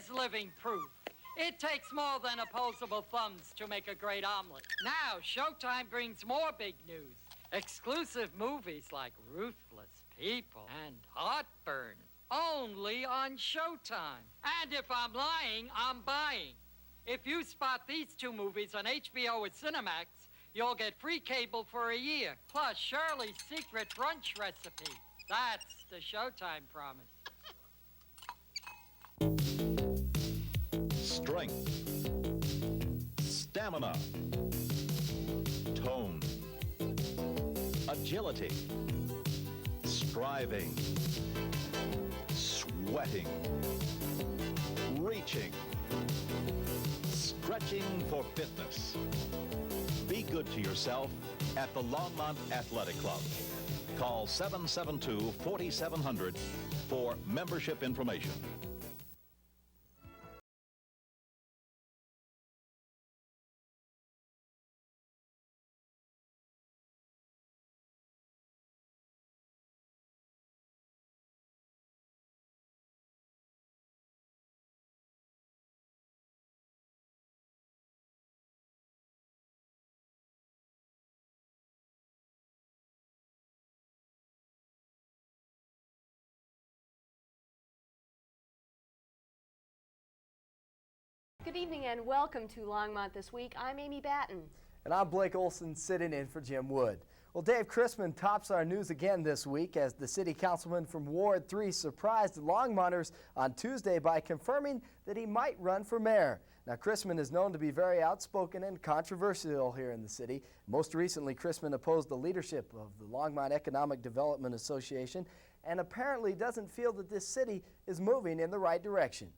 Here's living proof. It takes more than opposable thumbs to make a great omelet. Now, Showtime brings more big news. Exclusive movies like Ruthless People and Heartburn. Only on Showtime. And if I'm lying, I'm buying. If you spot these two movies on HBO or Cinemax, you'll get free cable for a year. Plus Shirley's secret brunch recipe. That's the Showtime promise. Strength, stamina, tone, agility, striving, sweating, reaching, stretching for fitness. Be good to yourself at the Longmont Athletic Club. Call 772-4700 for membership information. Good evening and welcome to Longmont This Week. I'm Amy Battin. And I'm Blake Olson, sitting in for Jim Wood. Well, Dave Crisman tops our news again this week as the city councilman from Ward 3 surprised Longmonters on Tuesday by confirming that he might run for mayor. Now, Crisman is known to be very outspoken and controversial here in the city. Most recently, Crisman opposed the leadership of the Longmont Economic Development Association and apparently doesn't feel that this city is moving in the right direction.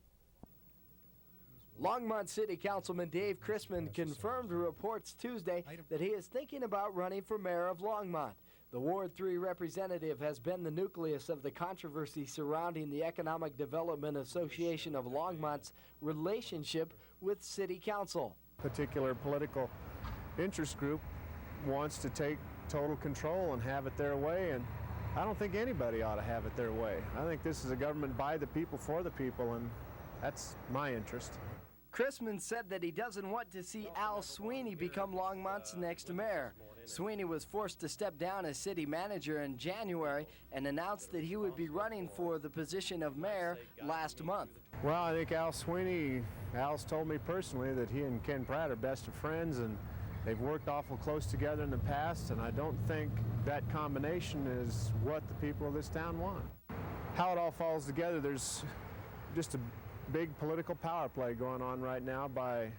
Longmont City Councilman Dave Crisman confirmed to reports Tuesday that he is thinking about running for mayor of Longmont. The Ward 3 representative has been the nucleus of the controversy surrounding the Economic Development Association of Longmont's relationship with City Council. Particular political interest group wants to take total control and have it their way, and I don't think anybody ought to have it their way. I think this is a government by the people, for the people, and that's my interest. Crisman said that he doesn't want to see Al Sweeney become Longmont's next mayor. Sweeney was forced to step down as city manager in January and announced that he would be running for the position of mayor last month. Well, I think Al's told me personally that he and Ken Pratt are best of friends, and they've worked awful close together in the past, and I don't think that combination is what the people of this town want. How it all falls together, there's just a big political power play going on right now by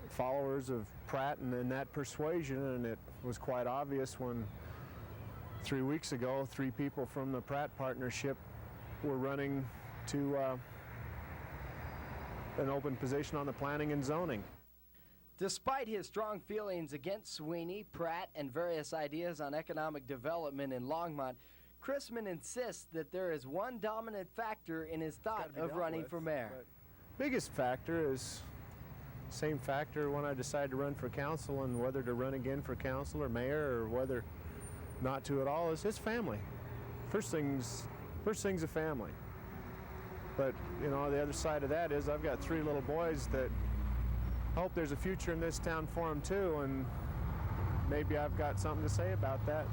followers of Pratt and that persuasion, and it was quite obvious when 3 weeks ago 3 people from the Pratt partnership were running to an open position on the planning and zoning. Despite his strong feelings against Sweeney, Pratt, and various ideas on economic development in Longmont, Crisman insists that there is one dominant factor in his thought of running for mayor. Biggest factor is same factor when I decide to run for council, and whether to run again for council or mayor or whether not to at all, is his family. First thing's a family. But you know, the other side of that is I've got 3 little boys that hope there's a future in this town for them too, and maybe I've got something to say about that.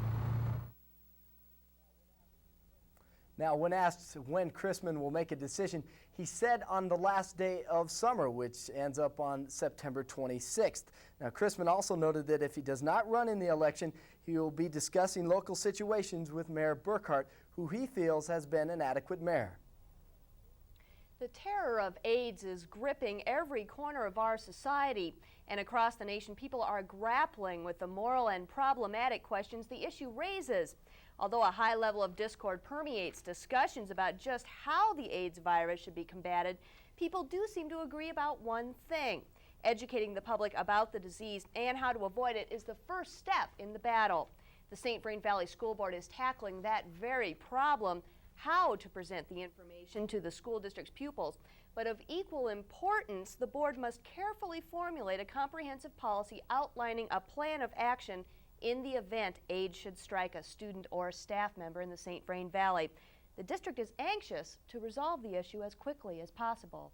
Now, when asked when Crisman will make a decision, he said on the last day of summer, which ends up on September 26th. Now, Crisman also noted that if he does not run in the election, he will be discussing local situations with Mayor Burkhart, who he feels has been an adequate mayor. The terror of AIDS is gripping every corner of our society, and across the nation, people are grappling with the moral and problematic questions the issue raises. Although a high level of discord permeates discussions about just how the AIDS virus should be combated, people do seem to agree about one thing. Educating the public about the disease and how to avoid it is the first step in the battle. The St. Vrain Valley School Board is tackling that very problem, how to present the information to the school district's pupils. But of equal importance, the board must carefully formulate a comprehensive policy outlining a plan of action in the event AIDS should strike a student or staff member in the St. Vrain Valley. The district is anxious to resolve the issue as quickly as possible.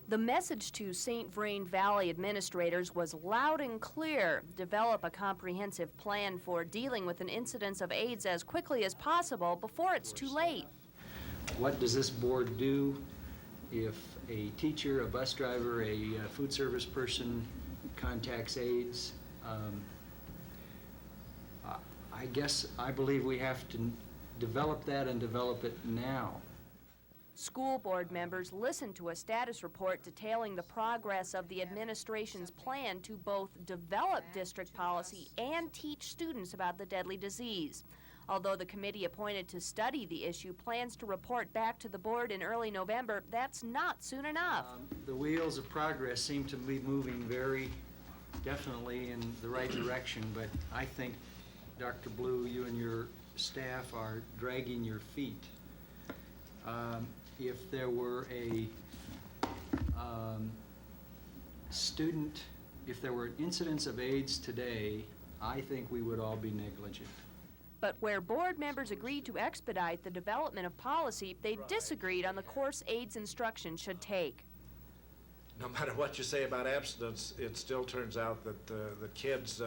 The message to St. Vrain Valley administrators was loud and clear. Develop a comprehensive plan for dealing with an incidence of AIDS as quickly as possible before it's too late. What does this board do if a teacher, a bus driver, a food service person contacts AIDS? I believe we have to develop that and develop it now. School board members listened to a status report detailing the progress of the administration's plan to both develop district policy and teach students about the deadly disease. Although the committee appointed to study the issue plans to report back to the board in early November, that's not soon enough. The wheels of progress seem to be moving very definitely in the right direction, but I think, Dr. Blue, you and your staff are dragging your feet. If there were a if there were incidents of AIDS today, I think we would all be negligent. But where board members agreed to expedite the development of policy, they disagreed on the course AIDS instruction should take. No matter what you say about abstinence, it still turns out that the kids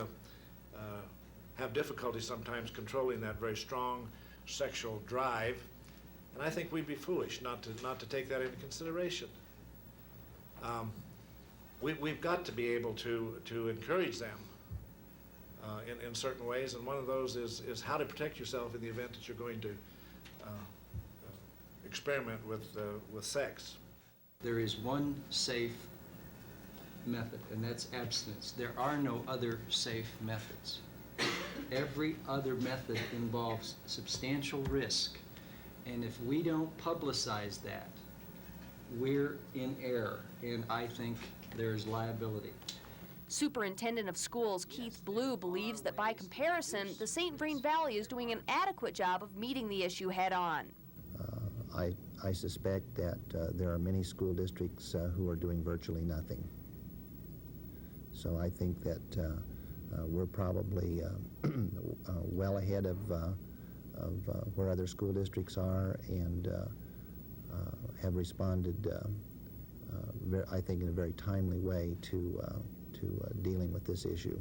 have difficulty sometimes controlling that very strong sexual drive. And I think we'd be foolish not to take that into consideration. We've got to be able to encourage them in certain ways, and one of those is how to protect yourself in the event that you're going to experiment with sex. There is one safe method, and that's abstinence. There are no other safe methods. Every other method involves substantial risk. And if we don't publicize that, we're in error, and I think there's liability. Superintendent of Schools Keith Blue believes that by comparison, the St. Vrain Valley is doing an adequate job of meeting the issue head on. I suspect that there are many school districts who are doing virtually nothing. So I think that we're probably well ahead of where other school districts are, and have responded, I think, in a very timely way to dealing with this issue.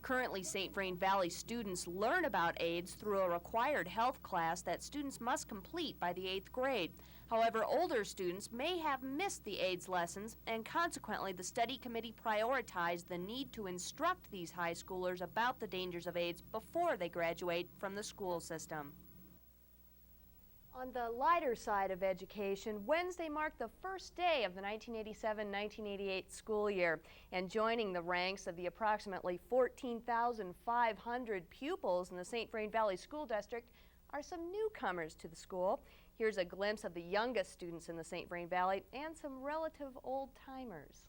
Currently, St. Vrain Valley students learn about AIDS through a required health class that students must complete by the 8th grade. However, older students may have missed the AIDS lessons, and consequently, the study committee prioritized the need to instruct these high schoolers about the dangers of AIDS before they graduate from the school system. On the lighter side of education, Wednesday marked the first day of the 1987-1988 school year, and joining the ranks of the approximately 14,500 pupils in the St. Vrain Valley School District are some newcomers to the school. Here's a glimpse of the youngest students in the St. Vrain Valley and some relative old-timers.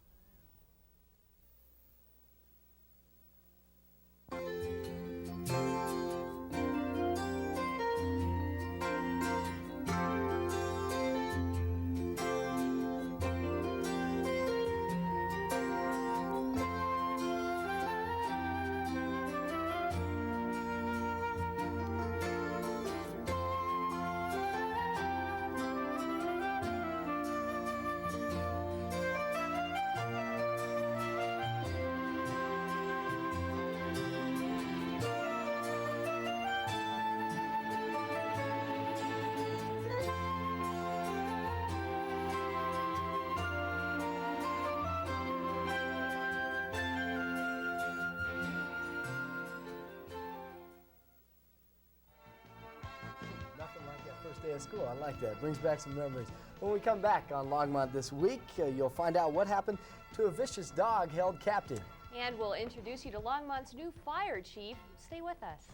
First day of school. I like that. Brings back some memories. When we come back on Longmont this week, you'll find out what happened to a vicious dog held captive. And we'll introduce you to Longmont's new fire chief. Stay with us.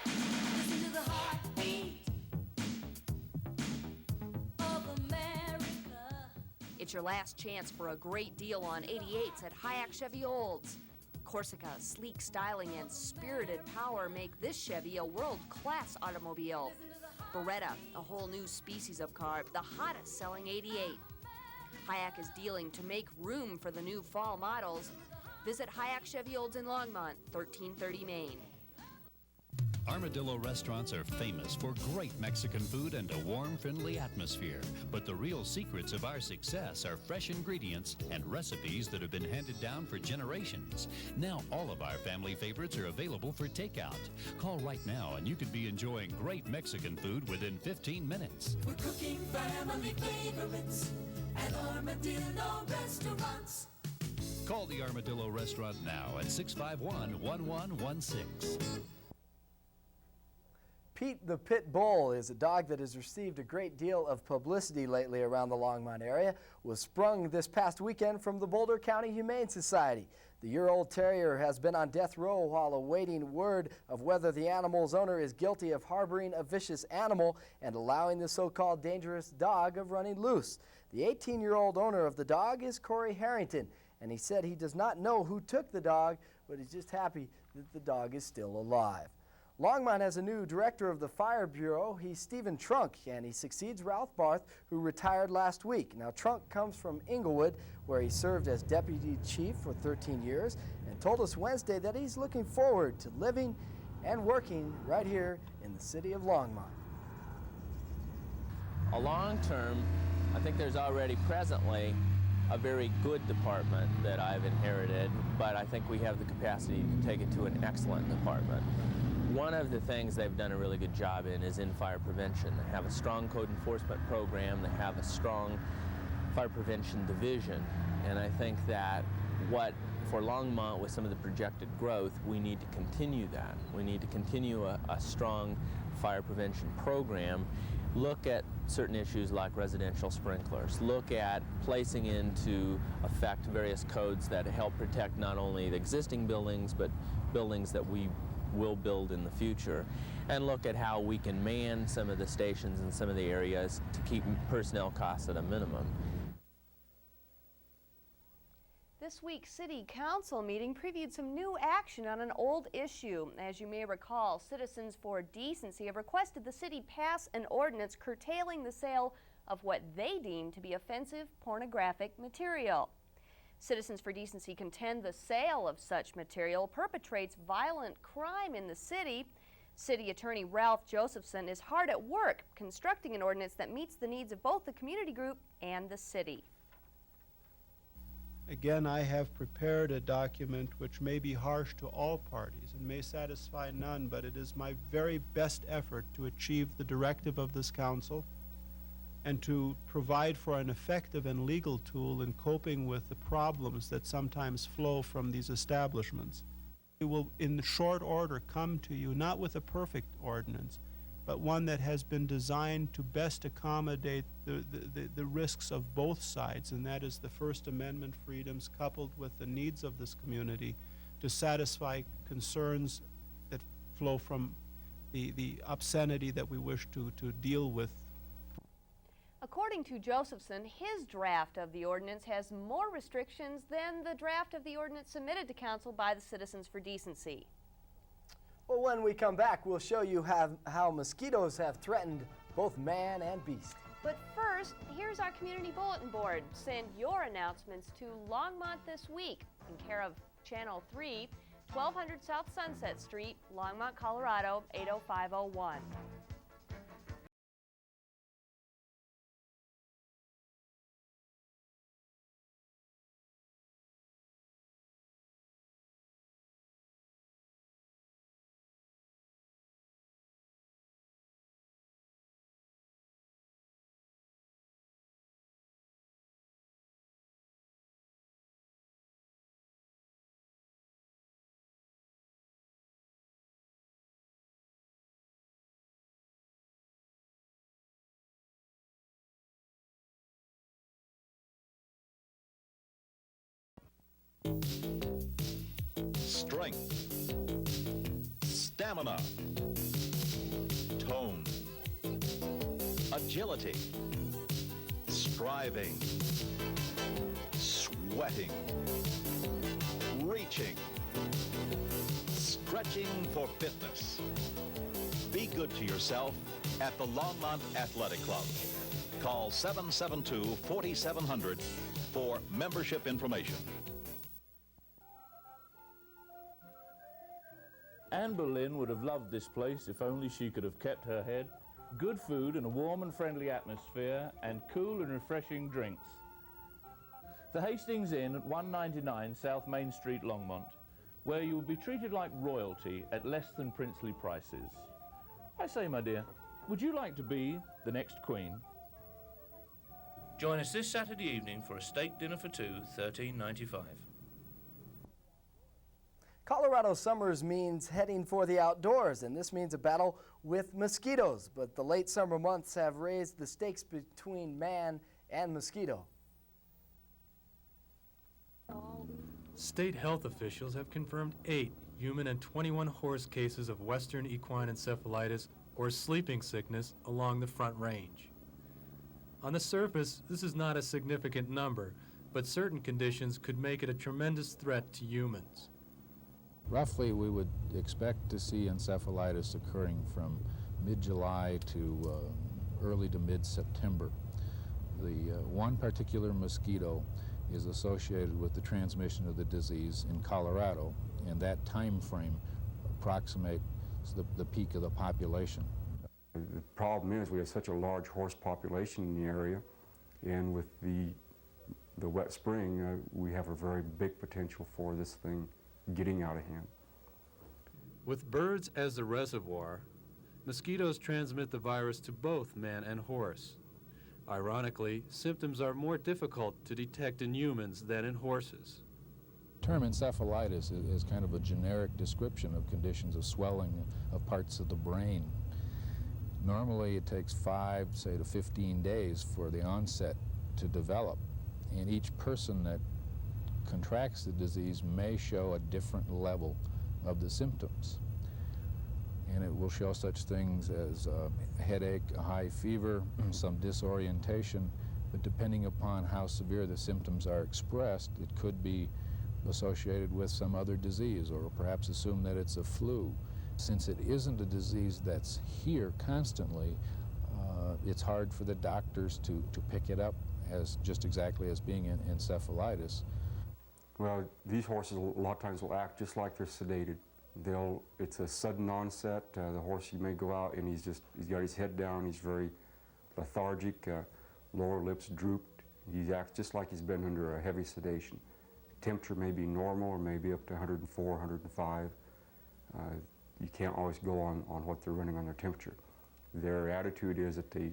Listen to the heartbeat of America. It's your last chance for a great deal on 88s at Hayek Chevy Olds. Corsica's sleek styling and spirited power make this Chevy a world-class automobile. Beretta, a whole new species of car, the hottest-selling 88. Hayek is dealing to make room for the new fall models. Visit Hayek Chevy Olds in Longmont, 1330 Main. Armadillo restaurants are famous for great Mexican food and a warm, friendly atmosphere. But the real secrets of our success are fresh ingredients and recipes that have been handed down for generations. Now all of our family favorites are available for takeout. Call right now and you could be enjoying great Mexican food within 15 minutes. We're cooking family favorites at Armadillo Restaurants. Call the Armadillo Restaurant now at 651-1116. Pete the Pit Bull is a dog that has received a great deal of publicity lately around the Longmont area. Was sprung this past weekend from the Boulder County Humane Society. The year-old terrier has been on death row while awaiting word of whether the animal's owner is guilty of harboring a vicious animal and allowing the so-called dangerous dog of running loose. The 18-year-old owner of the dog is Corey Harrington, and he said he does not know who took the dog, but he's just happy that the dog is still alive. Longmont has a new director of the Fire Bureau. He's Stephen Trunck, and he succeeds Ralph Barth, who retired last week. Now, Trunck comes from Inglewood, where he served as deputy chief for 13 years, and told us Wednesday that he's looking forward to living and working right here in the city of Longmont. A long term, I think there's already presently a very good department that I've inherited, but I think we have the capacity to take it to an excellent department. One of the things they've done a really good job in is in fire prevention. They have a strong code enforcement program, they have a strong fire prevention division, and I think that for Longmont, with some of the projected growth, we need to continue that. We need to continue a strong fire prevention program, look at certain issues like residential sprinklers, look at placing into effect various codes that help protect not only the existing buildings, but buildings that we will build in the future, and look at how we can man some of the stations in some of the areas to keep personnel costs at a minimum. This week's City Council meeting previewed some new action on an old issue. As you may recall, Citizens for Decency have requested the city pass an ordinance curtailing the sale of what they deem to be offensive pornographic material. Citizens for Decency contend the sale of such material perpetrates violent crime in the city. City Attorney Ralph Josephsohn is hard at work constructing an ordinance that meets the needs of both the community group and the city. Again, I have prepared a document which may be harsh to all parties and may satisfy none, but it is my very best effort to achieve the directive of this council and to provide for an effective and legal tool in coping with the problems that sometimes flow from these establishments. We will, in short order, come to you not with a perfect ordinance, but one that has been designed to best accommodate the risks of both sides, and that is the First Amendment freedoms coupled with the needs of this community to satisfy concerns that flow from the obscenity that we wish to deal with. According to Josephsohn, his draft of the ordinance has more restrictions than the draft of the ordinance submitted to council by the Citizens for Decency. Well, when we come back, we'll show you how mosquitoes have threatened both man and beast. But first, here's our community bulletin board. Send your announcements to Longmont This Week in care of Channel 3, 1200 South Sunset Street, Longmont, Colorado, 80501. Strength, stamina, tone, agility, striving, sweating, reaching, stretching for fitness. Be good to yourself at the Longmont Athletic Club. Call 772-4700 for membership information. Anne Boleyn would have loved this place if only she could have kept her head. Good food and a warm and friendly atmosphere, and cool and refreshing drinks. The Hastings Inn at 199 South Main Street, Longmont, where you will be treated like royalty at less than princely prices. I say, my dear, would you like to be the next queen? Join us this Saturday evening for a steak dinner for two, $13.95. Colorado summers means heading for the outdoors, and this means a battle with mosquitoes. But the late summer months have raised the stakes between man and mosquito. State health officials have confirmed 8 human and 21 horse cases of Western equine encephalitis or sleeping sickness along the Front Range. On the surface, this is not a significant number, but certain conditions could make it a tremendous threat to humans. Roughly, we would expect to see encephalitis occurring from mid-July to early to mid-September. The one particular mosquito is associated with the transmission of the disease in Colorado, and that time frame approximates the peak of the population. The problem is we have such a large horse population in the area, and with the wet spring, we have a very big potential for this thing getting out of hand. With birds as the reservoir, mosquitoes transmit the virus to both man and horse. Ironically, symptoms are more difficult to detect in humans than in horses. The term encephalitis is kind of a generic description of conditions of swelling of parts of the brain. Normally it takes 5, say to 15 days for the onset to develop, and each person that contracts the disease may show a different level of the symptoms. And it will show such things as a headache, a high fever, some disorientation, but depending upon how severe the symptoms are expressed, it could be associated with some other disease, or perhaps assume that it's a flu. Since it isn't a disease that's here constantly, it's hard for the doctors to pick it up as just exactly as being an encephalitis. Well, these horses a lot of times will act just like they're sedated. It's a sudden onset. The horse, you may go out and he's got his head down, he's very lethargic, lower lips drooped. He acts just like he's been under a heavy sedation. Temperature may be normal or maybe up to 104, 105. You can't always go on what they're running on their temperature. Their attitude is that they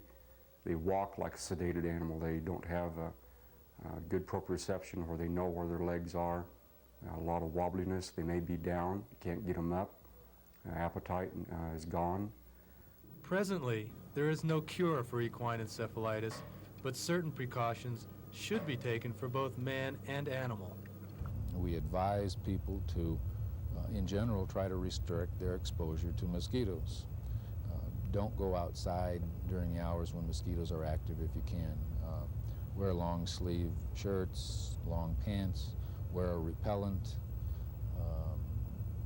walk like a sedated animal. They don't have a good proprioception where they know where their legs are. A lot of wobbliness. They may be down. You can't get them up. Appetite is gone. Presently, there is no cure for equine encephalitis, but certain precautions should be taken for both man and animal. We advise people to, in general, try to restrict their exposure to mosquitoes. Don't go outside during the hours when mosquitoes are active if you can. Wear long sleeve shirts, long pants, wear a repellent,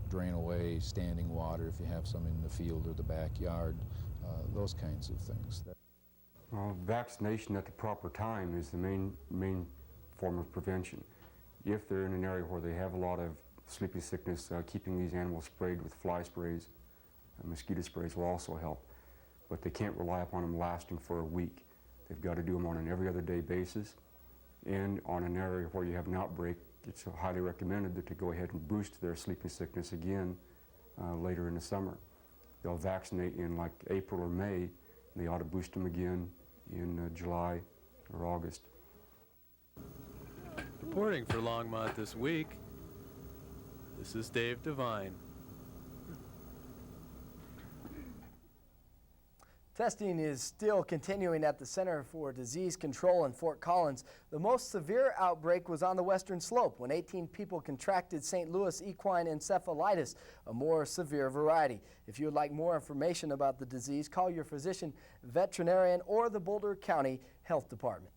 drain away standing water if you have some in the field or the backyard, those kinds of things. Well, vaccination at the proper time is the main form of prevention. If they're in an area where they have a lot of sleeping sickness, keeping these animals sprayed with fly sprays, mosquito sprays will also help. But they can't rely upon them lasting for a week. They've got to do them on an every other day basis. And on an area where you have an outbreak, it's highly recommended to go ahead and boost their sleeping sickness again later in the summer. They'll vaccinate in like April or May, and they ought to boost them again in July or August. Reporting for Longmont this week, this is Dave D.V.M. Testing is still continuing at the Center for Disease Control in Fort Collins. The most severe outbreak was on the western slope when 18 people contracted St. Louis equine encephalitis, a more severe variety. If you would like more information about the disease, call your physician, veterinarian, or the Boulder County Health Department.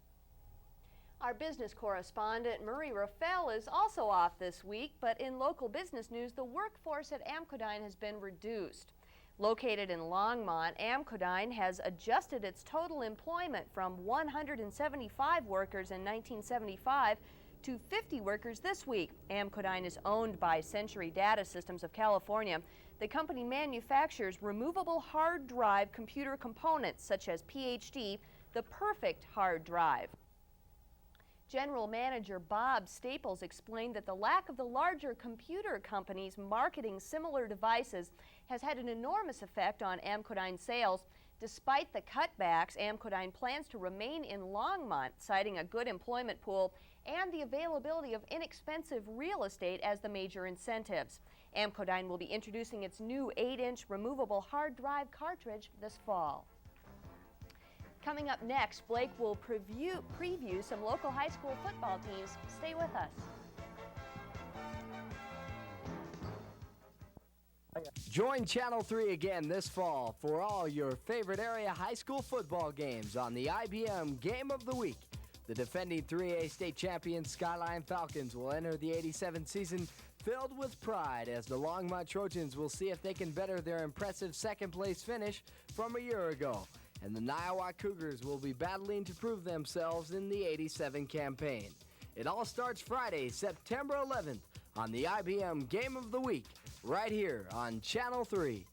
Our business correspondent, Marie Rafael, is also off this week, but in local business news, the workforce at Amcodyne has been reduced. Located in Longmont, Amcodyne has adjusted its total employment from 175 workers in 1975 to 50 workers this week. Amcodyne is owned by Century Data Systems of California. The company manufactures removable hard drive computer components such as PhD, the perfect hard drive. General Manager Bob Staples explained that the lack of the larger computer companies marketing similar devices has had an enormous effect on Amcodyne sales. Despite the cutbacks, Amcodyne plans to remain in Longmont, citing a good employment pool and the availability of inexpensive real estate as the major incentives. Amcodyne will be introducing its new 8-inch removable hard drive cartridge this fall. Coming up next, Blake will preview some local high school football teams. Stay with us. Join Channel 3 again this fall for all your favorite area high school football games on the IBM Game of the Week. The defending 3A state champions Skyline Falcons will enter the '87 season filled with pride as the Longmont Trojans will see if they can better their impressive second-place finish from a year ago. And the Niwot Cougars will be battling to prove themselves in the '87 campaign. It all starts Friday, September 11th on the IBM Game of the Week, right here on Channel 3.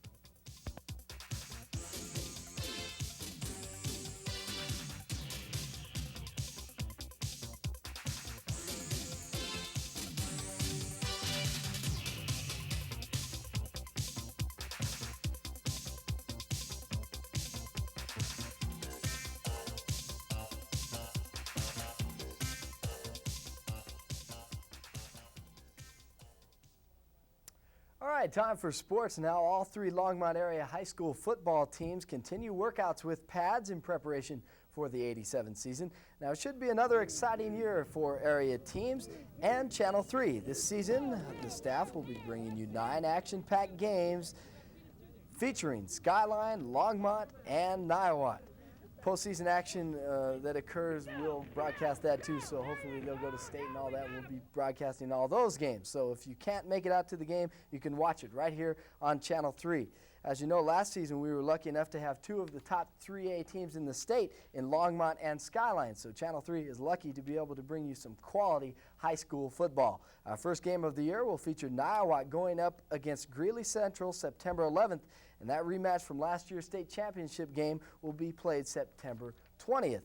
All right, time for sports now. All three Longmont area high school football teams continue workouts with pads in preparation for the '87 season. Now, it should be another exciting year for area teams and Channel 3. This season, the staff will be bringing you 9 action-packed games featuring Skyline, Longmont, and Niwot. Postseason action that occurs, we'll broadcast that too, so hopefully they'll go to state and all that. We'll be broadcasting all those games. So if you can't make it out to the game, you can watch it right here on Channel 3. As you know, last season we were lucky enough to have 2 of the top 3A teams in the state in Longmont and Skyline. So Channel 3 is lucky to be able to bring you some quality high school football. Our first game of the year will feature Niwot going up against Greeley Central September 11th. And that rematch from last year's state championship game will be played September 20th.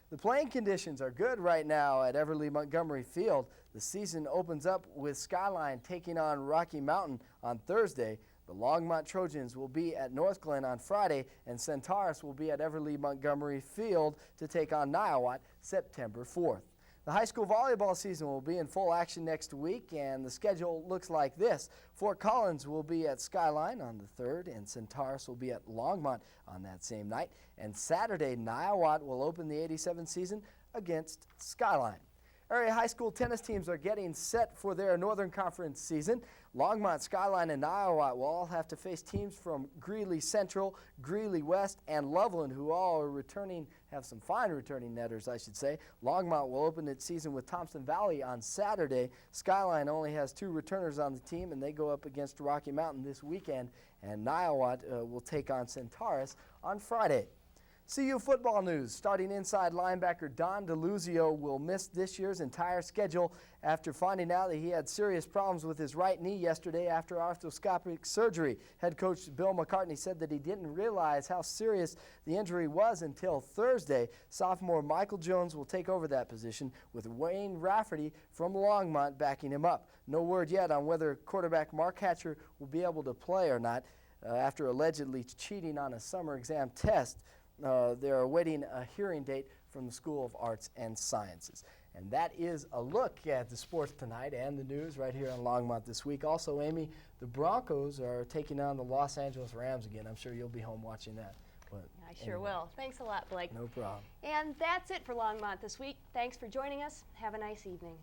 The playing conditions are good right now at Everly Montgomery Field. The season opens up with Skyline taking on Rocky Mountain on Thursday. The Longmont Trojans will be at North Glen on Friday, and Centaurus will be at Everly Montgomery Field to take on Niwot September 4th. The high school volleyball season will be in full action next week, and the schedule looks like this. Fort Collins will be at Skyline on the 3rd, and Centaurus will be at Longmont on that same night. And Saturday, Niwot will open the '87 season against Skyline. Area high school tennis teams are getting set for their Northern Conference season. Longmont, Skyline, and Niwot will all have to face teams from Greeley Central, Greeley West, and Loveland, who all are returning, have some fine returning netters, I should say. Longmont will open its season with Thompson Valley on Saturday. Skyline only has 2 returners on the team, and they go up against Rocky Mountain this weekend. And Niwot will take on Centaurus on Friday. CU football news. Starting inside linebacker Don DeLuzio will miss this year's entire schedule after finding out that he had serious problems with his right knee yesterday after arthroscopic surgery. Head coach Bill McCartney said that he didn't realize how serious the injury was until Thursday. Sophomore Michael Jones will take over that position with Wayne Rafferty from Longmont backing him up. No word yet on whether quarterback Mark Hatcher will be able to play or not after allegedly cheating on a summer exam test. They're awaiting a hearing date from the School of Arts and Sciences. And that is a look at the sports tonight and the news right here on Longmont this week. Also, Amy, the Broncos are taking on the Los Angeles Rams again. I'm sure you'll be home watching that. But I sure will. Thanks a lot, Blake. No problem. And that's it for Longmont this week. Thanks for joining us. Have a nice evening.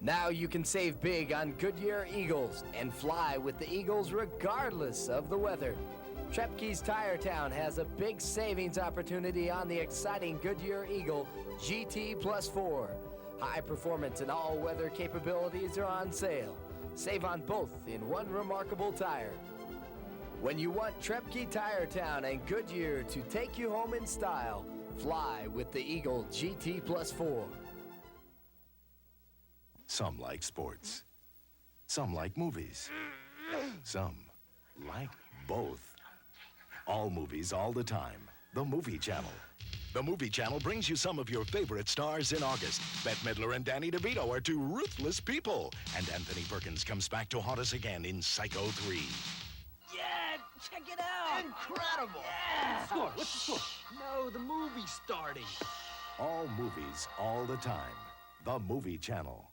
Now you can save big on Goodyear Eagles and fly with the Eagles regardless of the weather. Trepke's Tire Town has a big savings opportunity on the exciting Goodyear Eagle GT Plus 4. High performance and all-weather capabilities are on sale. Save on both in one remarkable tire. When you want Trepke Tire Town and Goodyear to take you home in style, fly with the Eagle GT Plus 4. Some like sports. Some like movies. Some like both. All movies all the time. The Movie Channel. The Movie Channel brings you some of your favorite stars in August. Bette Midler and Danny DeVito are two ruthless people. And Anthony Perkins comes back to haunt us again in Psycho 3. Yeah, check it out. Incredible. Yeah. Score, what's the score? No, the movie's starting. All movies all the time. The Movie Channel.